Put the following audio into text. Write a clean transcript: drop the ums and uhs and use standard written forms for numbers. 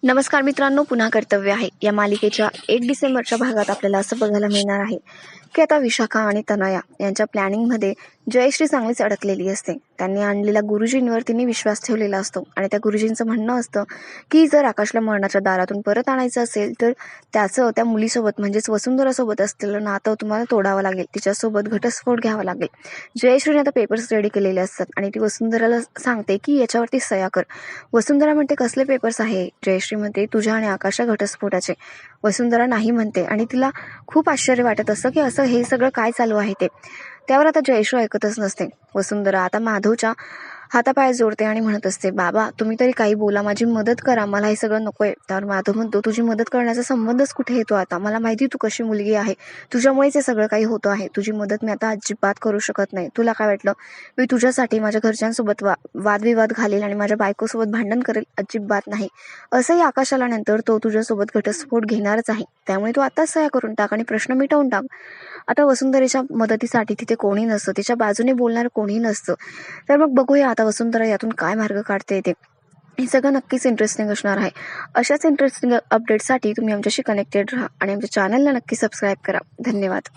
नमस्कार मित्रांनो, पुन्हा कर्तव्य आहे या मालिकेच्या 1 डिसेंबरच्या भागात आपल्याला असं बघायला मिळणार आहे की आता विशाखा आणि तनया यांच्या प्लॅनिंगमध्ये जयश्री चांगलीच अडकलेली असते. त्यांनी आणलेल्या गुरुजींवर तिने विश्वास ठेवलेला असतो आणि त्या गुरुजींचं म्हणणं असतं की जर आकाशला मरणाच्या दारातून परत आणायचं असेल तर त्याचं त्या मुलीसोबत म्हणजेच वसुंधरासोबत असलेलं नातं तुम्हाला तोडावं लागेल, तिच्यासोबत घटस्फोट घ्यावा लागेल. जयश्रीने आता पेपर्स रेडी केलेले असतात आणि ती वसुंधराला सांगते की याच्यावरती सह्या कर. वसुंधरा म्हणते, कसले पेपर्स आहे? जयश्री म्हणते, तुझ्या आणि आकाशच्या घटस्फोटाचे. वसुंधरा नाही म्हणते आणि तिला खूप आश्चर्य वाटत असतं की असं हे सगळं काय चालू आहे ते. त्यावर आता जयश्री ऐकतच नसते. वसुंधरा आता माधवच्या हातापाय जोडते आणि म्हणत असते, बाबा तुम्ही तरी काही बोला, माझी मदत करा, मला हे सगळं नकोय. त्यावर माधव म्हणतो, तुझी मदत करण्याचा संबंधच कुठे येतो आता? मला माहिती तू कशी मुलगी आहे, तुझ्यामुळेच हे सगळं काही होतं आहे. तुझी मदत मी आता अजिबात करू शकत नाही. तुला काय वाटलं मी तुझ्यासाठी माझ्या घरच्यांसोबत वादविवाद घालेल आणि माझ्या बायकोसोबत भांडण करेल? अजिबात नाही. असंही आकाश आल्यानंतर तो तुझ्यासोबत घटस्फोट घेणारच आहे. त्यामुळे तू आताच सह्या करून टाक आणि प्रश्न मिटवून टाक. आता वसुंधरेच्या मदतीसाठी तिथे कोणी नसतं, तिच्या बाजूने बोलणार कोणी नसतं. तर मग बघूया आता वसुंधरा यातून काय मार्ग काढते ते. हे सगळं नक्कीच इंटरेस्टिंग असणार आहे. अशाच इंटरेस्टिंग अपडेटसाठी तुम्ही आमच्याशी कनेक्टेड राहा आणि आमच्या चॅनलला नक्की सबस्क्राईब करा. धन्यवाद.